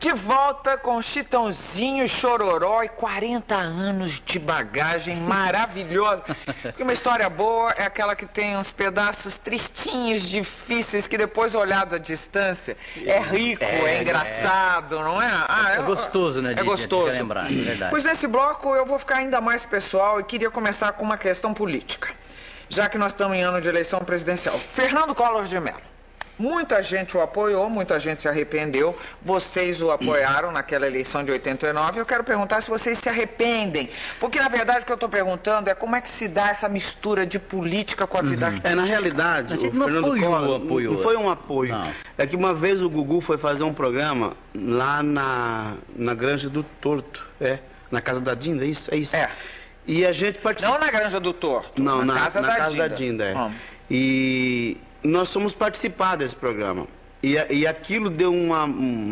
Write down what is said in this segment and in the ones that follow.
De volta com Chitãozinho, Chororó e 40 anos de bagagem maravilhosa. Porque uma história boa é aquela que tem uns pedaços tristinhos, difíceis, que depois olhados à distância é rico, é engraçado, não é? É gostoso, né? É gostoso. De lembrar, é verdade. Pois nesse bloco eu vou ficar ainda mais pessoal e queria começar com uma questão política. Já que nós estamos em ano de eleição presidencial. Fernando Collor de Mello. Muita gente o apoiou, muita gente se arrependeu. Vocês o apoiaram naquela eleição de 89. Eu quero perguntar se vocês se arrependem. Porque, na verdade, o que eu estou perguntando é como é que se dá essa mistura de política com a vida artística. Na realidade, o Fernando Collor não foi um apoio. Não. É que uma vez o Gugu foi fazer um programa lá na Granja do Torto, na casa da Dinda, é isso? É. E a gente participou... Não na Granja do Torto, não, na casa da Dinda. E nós fomos participar desse programa. E aquilo deu uma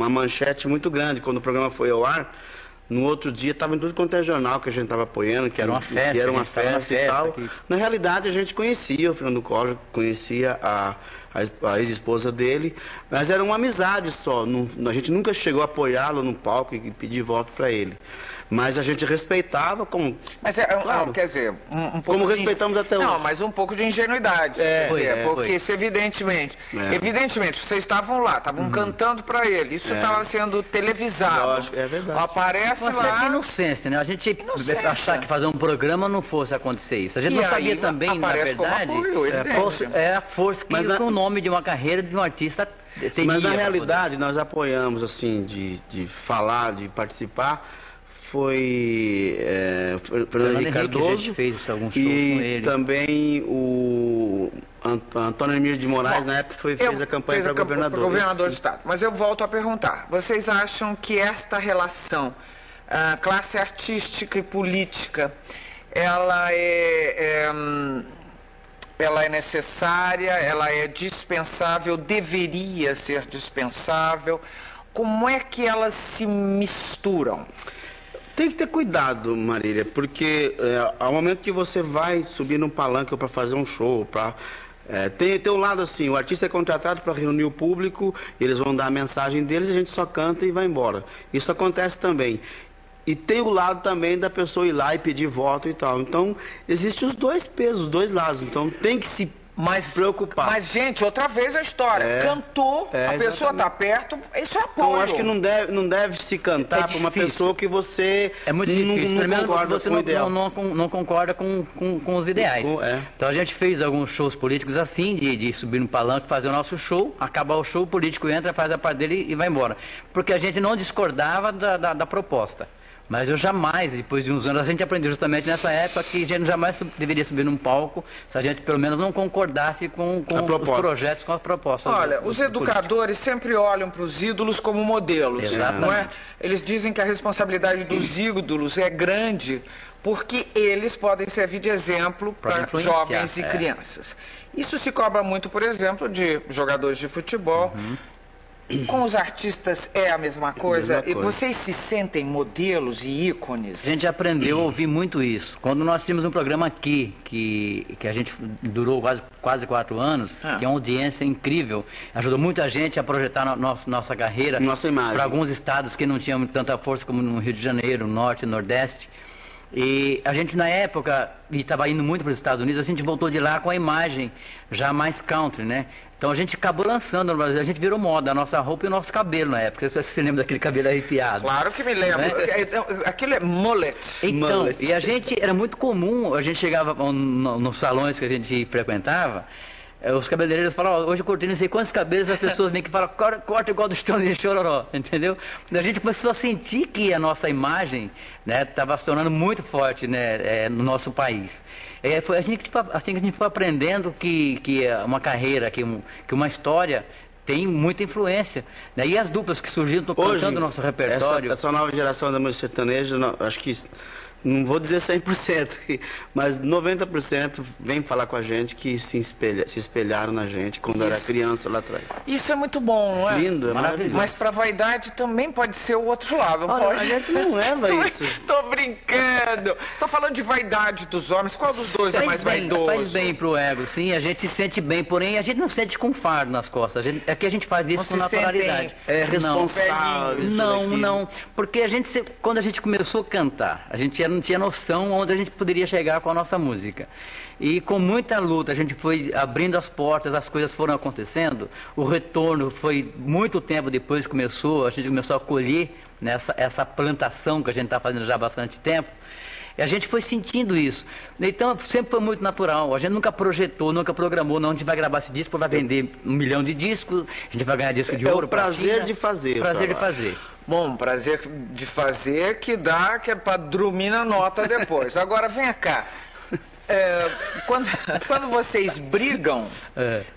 manchete muito grande. Quando o programa foi ao ar, no outro dia estava em tudo quanto é jornal que a gente estava apoiando, que era uma festa e tal. Aqui. Na realidade, a gente conhecia o Fernando Collor, conhecia a ex-esposa dele, mas era uma amizade só. A gente nunca chegou a apoiá-lo no palco e pedir voto para ele. Mas a gente respeitava como... Mas, claro, quer dizer, um pouco como respeitamos até hoje. Não, mas um pouco de ingenuidade. Porque se evidentemente, vocês estavam lá, estavam cantando para ele. Isso estava sendo televisado. Lógico, é verdade. Aparece uma lá... certa inocência, né? A gente achar que fazer um programa não fosse acontecer isso. A gente não sabia também, na verdade, a força que o nome de uma carreira de um artista teria. Mas, na realidade, nós apoiamos, assim, de falar, de participar... Foi Fernando Henrique Cardoso, fez alguns shows com ele. E também o Antônio Emílio de Moraes, na época, fez a campanha para governador do estado. Mas eu volto a perguntar, vocês acham que esta relação, classe artística e política, ela é necessária, ela é dispensável, deveria ser dispensável? Como é que elas se misturam? Tem que ter cuidado, Marília, porque ao momento que você vai subir num palanque para fazer um show, tem um lado assim, o artista é contratado para reunir o público, eles vão dar a mensagem deles, a gente só canta e vai embora. Isso acontece também. E tem o lado também da pessoa ir lá e pedir voto e tal. Então, existem os dois pesos, os dois lados. Então, tem que se preocupar. Mas, gente, outra vez a história. Cantou, a pessoa está perto, isso é apoio. Então, acho que não deve se cantar para uma pessoa que você não concorda com o ideal. Não concorda com os ideais. Então, a gente fez alguns shows políticos assim, de subir no palanque, fazer o nosso show, acabar o show, o político entra, faz a parte dele e vai embora. Porque a gente não discordava da proposta. Mas eu jamais, depois de uns anos, a gente aprendeu justamente nessa época que a gente jamais deveria subir num palco se a gente pelo menos não concordasse com os projetos, com as propostas. Olha, os educadores sempre olham para os ídolos como modelos. Exatamente. Não é? Eles dizem que a responsabilidade dos ídolos é grande porque eles podem servir de exemplo para jovens e crianças. Isso se cobra muito, por exemplo, de jogadores de futebol. Com os artistas é a mesma coisa? E vocês se sentem modelos e ícones? A gente aprendeu a ouvir muito isso. Quando nós tínhamos um programa aqui, que a gente durou quase 4 anos, que é uma audiência incrível, ajudou muita gente a projetar nossa carreira, nossa imagem, para alguns estados que não tinham tanta força como no Rio de Janeiro, Norte e Nordeste. E a gente, na época, estava indo muito para os Estados Unidos, a gente voltou de lá com a imagem já mais country, né? Então a gente acabou lançando no Brasil, a gente virou moda, a nossa roupa e o nosso cabelo na época. Você se lembra daquele cabelo arrepiado? Claro que me lembro. Né? Aquilo é mullet. Então, mullet. E a gente, era muito comum, a gente chegava nos salões que a gente frequentava, os cabeleireiros falam, hoje eu cortei não sei quantos cabelos, as pessoas meio que falam, corta igual do Chitãozinho Chororó, entendeu? E a gente começou a sentir que a nossa imagem estava se tornando muito forte no nosso país. Foi assim que a gente foi aprendendo que uma carreira, que uma história tem muita influência. Né? E as duplas que surgiram, estão cantando o nosso repertório. Essa nova geração da música sertaneja, acho que não vou dizer 100%, mas 90% vem falar com a gente que se espelharam na gente quando era criança lá atrás. Isso é muito bom, não é? Lindo, é maravilhoso. Mas para vaidade também pode ser o outro lado. Olha, Pode... a gente não leva isso. Tô brincando. Tô falando de vaidade dos homens. Qual dos dois é mais vaidoso? Faz bem pro ego, sim. A gente se sente bem, porém a gente não sente com fardo nas costas. É que a gente faz isso com naturalidade. É responsável. Não. Porque quando a gente começou a cantar, a gente não tinha noção onde a gente poderia chegar com a nossa música. E com muita luta, a gente foi abrindo as portas, as coisas foram acontecendo. O retorno foi muito tempo depois que começou, a gente começou a colher essa plantação que a gente está fazendo já há bastante tempo. E a gente foi sentindo isso. Então, sempre foi muito natural. A gente nunca projetou, nunca programou. Não, a gente vai gravar esse disco, vai vender 1 milhão de discos, a gente vai ganhar disco de ouro. É o prazer de fazer. Prazer de fazer. Bom, prazer de fazer que é para dormir na nota depois. Agora, vem cá. Quando vocês brigam,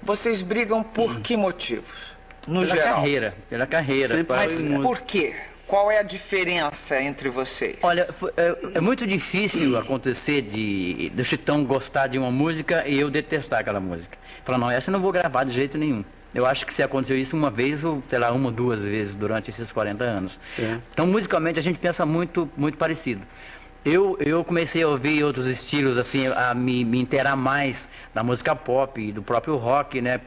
vocês brigam por que motivos? No geral. Pela carreira. Mas por quê? Qual é a diferença entre vocês? Olha, é muito difícil acontecer do Chitão gostar de uma música e eu detestar aquela música. Falar, não, essa eu não vou gravar de jeito nenhum. Eu acho que se aconteceu isso uma vez ou, sei lá, 1 ou 2 vezes durante esses 40 anos. Então, musicalmente, a gente pensa muito, muito parecido. Eu comecei a ouvir outros estilos, assim, a me inteirar mais da música pop e do próprio rock, né?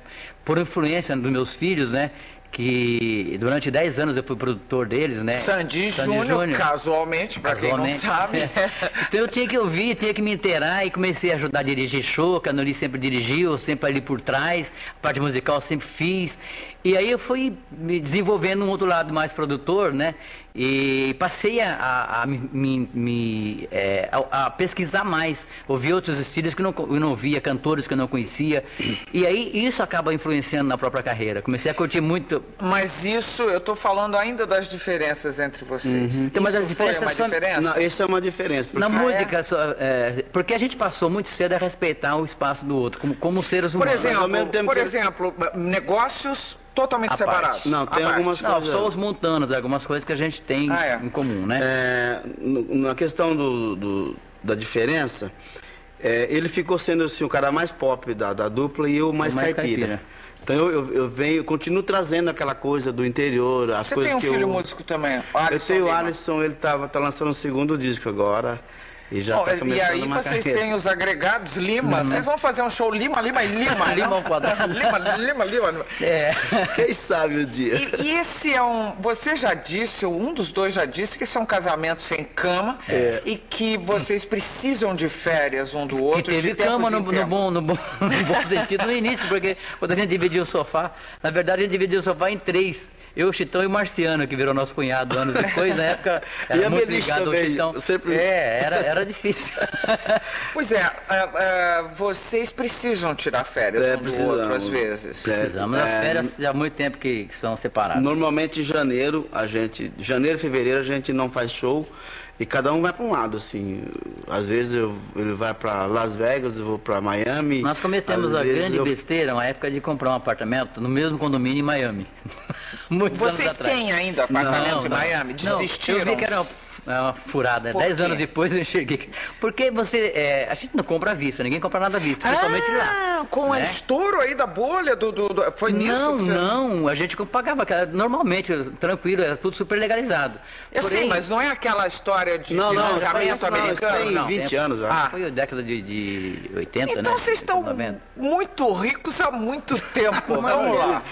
Por influência dos meus filhos, né? Que durante 10 anos eu fui produtor deles, né? Sandy Júnior, casualmente, para quem não sabe. Então eu tinha que ouvir, tinha que me inteirar e comecei a ajudar a dirigir show, que a Nori sempre dirigiu, sempre ali por trás, a parte musical eu sempre fiz. E aí eu fui me desenvolvendo um outro lado mais produtor, né? E passei a pesquisar mais, ouvir outros estilos que eu não via, cantores que eu não conhecia. E aí isso acaba influenciando na própria carreira. Comecei a curtir muito. Mas isso, eu estou falando ainda das diferenças entre vocês. Então, mas as diferenças foi uma diferença? Não, isso é uma diferença. Na música, porque a gente passou muito cedo a respeitar o espaço do outro, como seres humanos. Por exemplo, negócios totalmente separados. Não, tem algumas coisas. Não, só os montanos, algumas coisas que a gente tem em comum, né? Na questão da diferença, ele ficou sendo assim, o cara mais pop da dupla e eu mais caipira. Então eu continuo trazendo aquela coisa do interior, as coisas que Você tem um filho músico também, Alisson? Eu tenho o Alisson, ele tá lançando o 2º disco agora. E já tá começando. E aí vocês têm os agregados Lima. Vocês vão fazer um show Lima. Lima ao quadrado. Lima. Quem sabe o dia. E esse é você já disse, um dos dois já disse, que esse é um casamento sem cama e que vocês precisam de férias um do outro. Que teve cama no bom sentido no início, porque quando a gente dividiu o sofá, na verdade a gente dividiu o sofá em 3. Eu, o Chitão e o Marciano, que virou nosso cunhado anos depois, na época era e a muito Melissa ligado também, ao Chitão. Sempre... Era difícil. Pois vocês precisam tirar férias um do outro às vezes. Precisamos. As férias já há muito tempo que são separadas. Normalmente em janeiro e fevereiro a gente não faz show. E cada um vai para um lado, assim. Às vezes ele vai para Las Vegas, eu vou para Miami. Nós cometemos a grande besteira na época de comprar um apartamento no mesmo condomínio em Miami. Muitos anos atrás. Vocês têm ainda apartamento em Miami? Desistiram? Eu vi que era uma furada. 10 anos depois eu enxerguei. Porque a gente não compra à vista, ninguém compra nada à vista, principalmente lá. Com o estouro aí da bolha foi nisso? Não, a gente pagava normalmente, tranquilo, era tudo super legalizado. Porém, mas não é aquela história de financiamento americano? Tem 20 anos já. Foi a década de 80, né? Então vocês estão muito ricos há muito tempo. Vamos lá.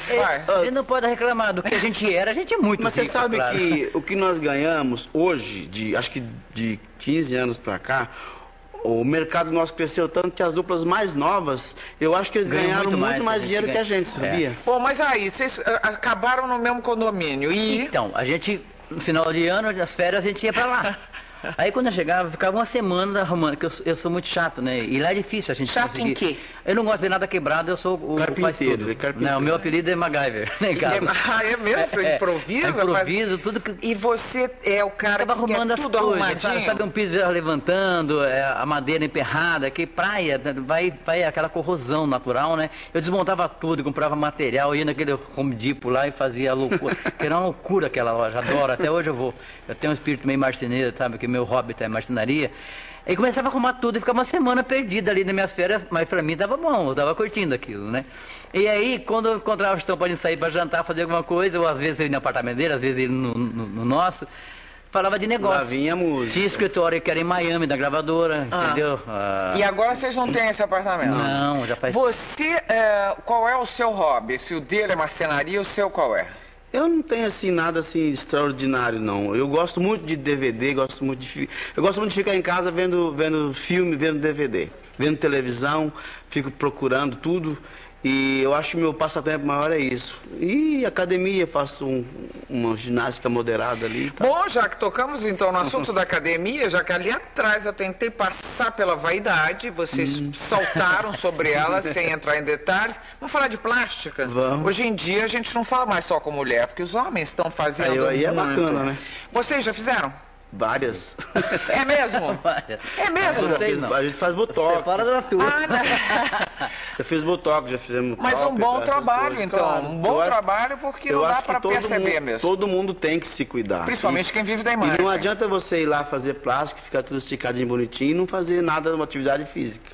Ele não pode reclamar do que a gente é muito rico. Mas você sabe que o que nós ganhamos hoje, acho que de 15 anos para cá, o mercado nosso cresceu tanto que as duplas mais novas, eu acho que eles ganharam muito mais dinheiro que a gente, sabia? Pô, mas aí, vocês acabaram no mesmo condomínio e... Então, a gente, no final de ano, nas férias, a gente ia para lá. Aí quando eu chegava, ficava uma semana arrumando, que eu sou muito chato, né? E lá é difícil a gente Chato em quê? Eu não gosto de ver nada quebrado, eu sou o faz tudo. Não, o meu apelido é MacGyver. É mesmo? Você improvisa? Improviso, tudo que... E você é o cara que arrumando quer tudo arrumadinho? Sabe um piso já levantando, a madeira emperrada, que praia, vai aquela corrosão natural, né? Eu desmontava tudo, comprava material, ia naquele Home Depot lá e fazia loucura. Que era uma loucura aquela loja, adoro, até hoje eu vou. Eu tenho um espírito meio marceneiro, sabe? Que meu hobby é marcenaria. Aí começava a arrumar tudo e ficava uma semana perdida ali nas minhas férias, mas pra mim tava bom, eu tava curtindo aquilo, né? E aí, quando eu encontrava o Chitão pra gente sair pra jantar, fazer alguma coisa, ou às vezes ele no apartamento dele, às vezes ele no nosso, falava de negócio. Lá vinha música. Tinha escritório que era em Miami, da gravadora, entendeu? E agora vocês não têm esse apartamento? Não, já faz... Você, qual é o seu hobby? Se o dele é marcenaria, o seu qual é? Eu não tenho assim nada assim extraordinário não. Eu gosto muito de DVD, eu gosto muito de ficar em casa vendo filme, vendo DVD, vendo televisão, fico procurando tudo. E eu acho que meu passatempo maior é isso. E academia, faço uma ginástica moderada ali. Tá? Bom, já que tocamos então no assunto da academia, já que ali atrás eu tentei passar pela vaidade, vocês saltaram sobre ela sem entrar em detalhes. Vamos falar de plástica? Vamos. Hoje em dia a gente não fala mais só com mulher, porque os homens estão fazendo aí é muito. bacana, né? Vocês já fizeram? Várias. É mesmo? É mesmo? Vocês não. A gente faz botox. Fora da tua. Já fiz botox, já fizemos. Mas um bom trabalho, coisas, então. Claro. Um bom trabalho, porque não dá para perceber mesmo. Todo mundo tem que se cuidar. Principalmente quem vive da imagem. E não adianta você ir lá fazer plástico, ficar tudo esticadinho, bonitinho e não fazer nada de uma atividade física.